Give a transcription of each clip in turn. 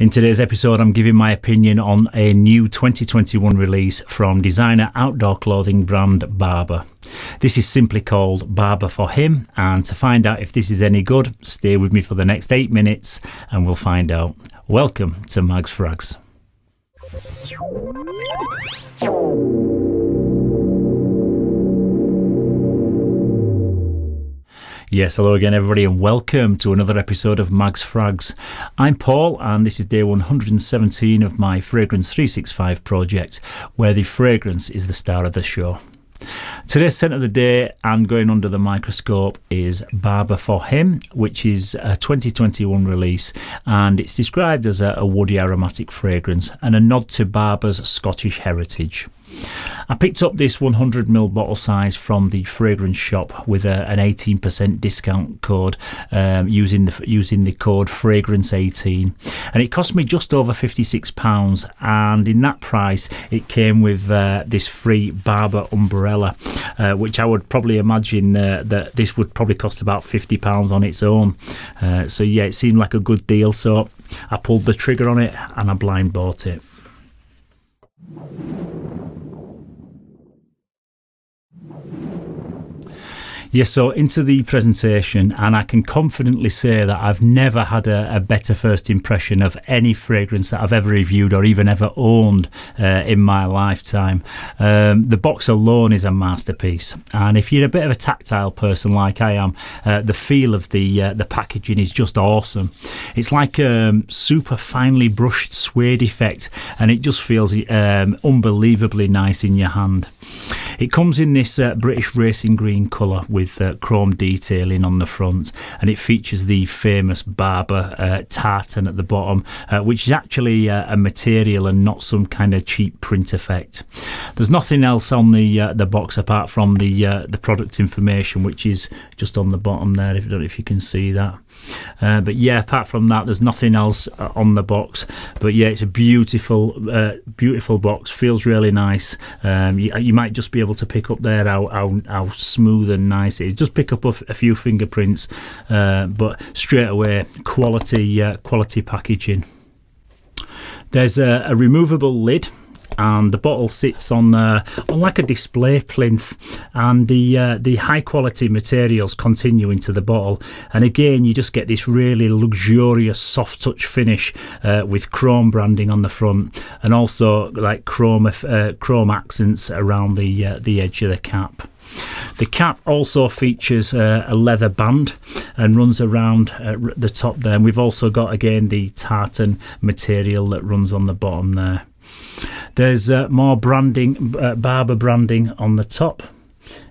In today's episode, I'm giving my opinion on a new 2021 release from designer outdoor clothing brand Barbour. This is simply called Barbour for Him, and to find out if this is any good, stay with me for the next 8 minutes and we'll find out. Welcome to Mags Frags. Yes, hello again everybody and welcome to another episode of Mags Frags. I'm Paul and this is day 117 of my Fragrance 365 project, where the fragrance is the star of the show. Today's scent of the day and going under the microscope is Barbour for Him, which is a 2021 release, and it's described as a woody aromatic fragrance and a nod to Barbour's Scottish heritage. I picked up this 100ml bottle size from the fragrance shop with an 18% discount code using the code fragrance18, and it cost me just over £56, and in that price it came with this free Barbour umbrella, which I would probably imagine that this would probably cost about £50 on its own. So yeah, it seemed like a good deal, so I pulled the trigger on it and I blind bought it. Yes, so into the presentation, and I can confidently say that I've never had a better first impression of any fragrance that I've ever reviewed or even ever owned in my lifetime. The box alone is a masterpiece, and if you're a bit of a tactile person like I am, the feel of the packaging is just awesome. It's like super finely brushed suede effect, and it just feels unbelievably nice in your hand. It comes in this British racing green colour with chrome detailing on the front, and it features the famous Barbour tartan at the bottom, which is actually a material and not some kind of cheap print effect. There's nothing else on the box apart from the product information, which is just on the bottom there. I don't know if you can see that. But yeah, apart from that, there's nothing else on the box. But yeah, it's a beautiful box. Feels really nice. You might just be able to pick up there how smooth and nice it is. Just pick up a few fingerprints, but straight away quality packaging. There's a removable lid, and the bottle sits on like a display plinth, and the high quality materials continue into the bottle, and again you just get this really luxurious soft touch finish with chrome branding on the front, and also like chrome accents around the edge of the cap. The cap also features a leather band and runs around the top there, and we've also got again the tartan material that runs on the bottom there. There's more branding, Barbour branding on the top,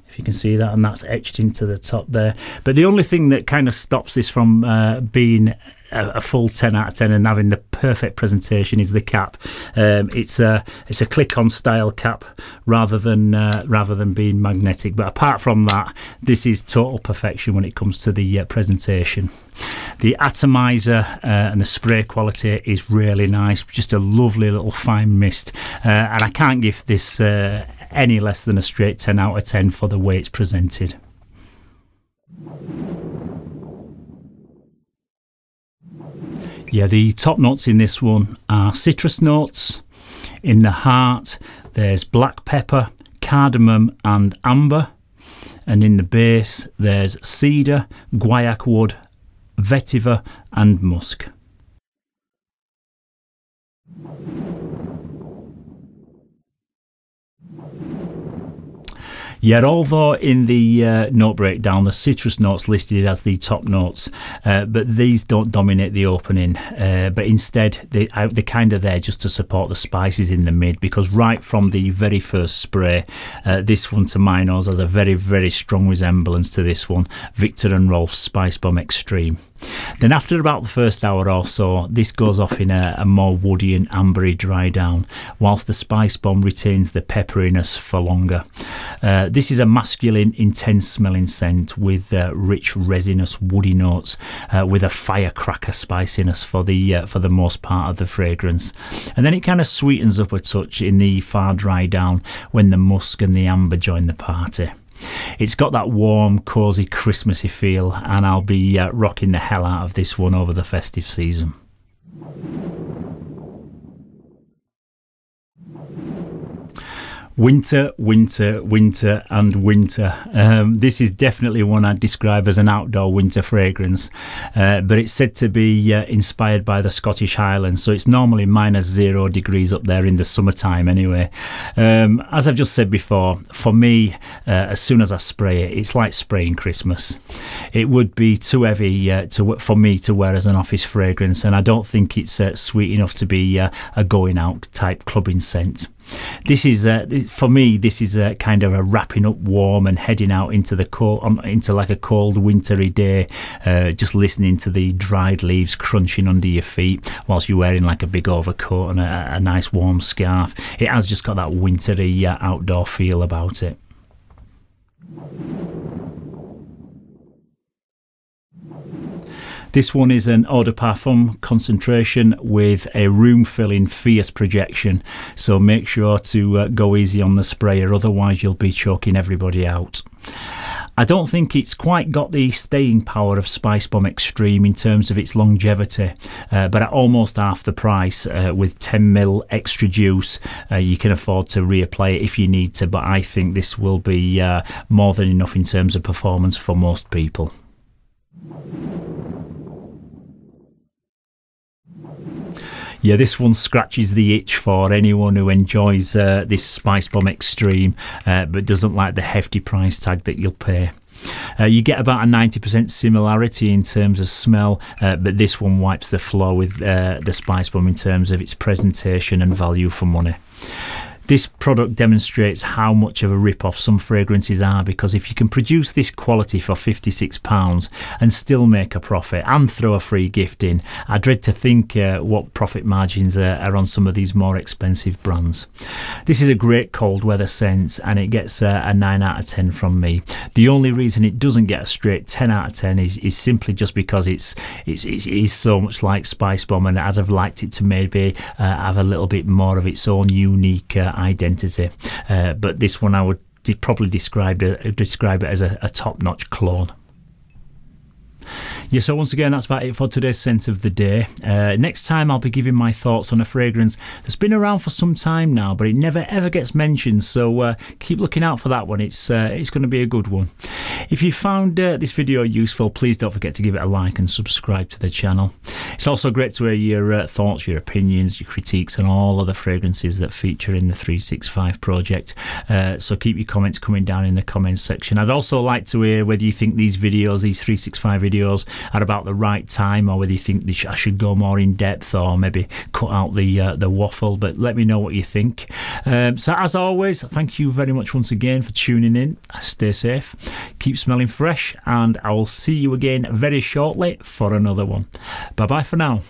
if you can see that, and that's etched into the top there. But the only thing that kind of stops this from being a full 10 out of 10 and having the perfect presentation is the cap. It's a click-on style cap rather than being magnetic. But apart from that, this is total perfection when it comes to the presentation. The atomizer and the spray quality is really nice. Just a lovely little fine mist, and I can't give this any less than a straight 10 out of 10 for the way it's presented. Yeah, the top notes in this one are citrus notes. In the heart, there's black pepper, cardamom and amber. And in the base, there's cedar, guaiac wood, vetiver and musk. Yet although in the note breakdown the citrus notes listed as the top notes, but these don't dominate the opening, but instead they're kind of there just to support the spices in the mid, because right from the very first spray, this one to my nose has a very, very strong resemblance to this one, Victor and Rolf's Spice Bomb Extreme. Then after about the first hour or so, this goes off in a more woody and ambery dry down, whilst the Spice Bomb retains the pepperiness for longer. This is a masculine, intense smelling scent with rich, resinous, woody notes, with a firecracker spiciness for the most part of the fragrance. And then it kind of sweetens up a touch in the far dry down when the musk and the amber join the party. It's got that warm, cosy, Christmassy feel, and I'll be rocking the hell out of this one over the festive season. Winter, winter, winter and winter. This is definitely one I'd describe as an outdoor winter fragrance, but it's said to be inspired by the Scottish Highlands, so it's normally -0 degrees up there in the summertime anyway. As I've just said before, for me, as soon as I spray it, it's like spraying Christmas. It would be too heavy for me to wear as an office fragrance, and I don't think it's sweet enough to be a going out type clubbing scent. This is for me, this is kind of a wrapping up warm and heading out into the into like a cold wintry day, just listening to the dried leaves crunching under your feet whilst you're wearing like a big overcoat and a nice warm scarf. It has just got that wintry outdoor feel about it. This one is an eau de parfum concentration with a room-filling fierce projection, so make sure to go easy on the sprayer, otherwise you'll be choking everybody out. I don't think it's quite got the staying power of Spice Bomb Extreme in terms of its longevity, but at almost half the price, with 10ml extra juice, you can afford to reapply it if you need to, but I think this will be more than enough in terms of performance for most people. Yeah, this one scratches the itch for anyone who enjoys this Spice Bomb Extreme, but doesn't like the hefty price tag that you'll pay. You get about a 90% similarity in terms of smell, but this one wipes the floor with the Spice Bomb in terms of its presentation and value for money. This product demonstrates how much of a rip-off some fragrances are, because if you can produce this quality for £56 and still make a profit and throw a free gift in, I dread to think what profit margins are on some of these more expensive brands. This is a great cold weather scent, and it gets a 9 out of 10 from me. The only reason it doesn't get a straight 10 out of 10 is simply just because it is so much like Spice Bomb, and I'd have liked it to maybe have a little bit more of its own unique identity, but this one I would probably describe it as a top-notch clone. Yeah, so once again, that's about it for today's scent of the day. Next time I'll be giving my thoughts on a fragrance that's been around for some time now, but it never ever gets mentioned, so keep looking out for that one. It's going to be a good one. If you found this video useful, please don't forget to give it a like and subscribe to the channel. It's also great to hear your thoughts, your opinions, your critiques on all of the fragrances that feature in the 365 project, so keep your comments coming down in the comments section. I'd also like to hear whether you think these 365 videos are about the right time, or whether you think I should go more in depth, or maybe cut out the waffle, but let me know what you think. So as always, thank you very much once again for tuning in. Stay safe, keep smelling fresh, and I will see you again very shortly for another one. Bye bye for now.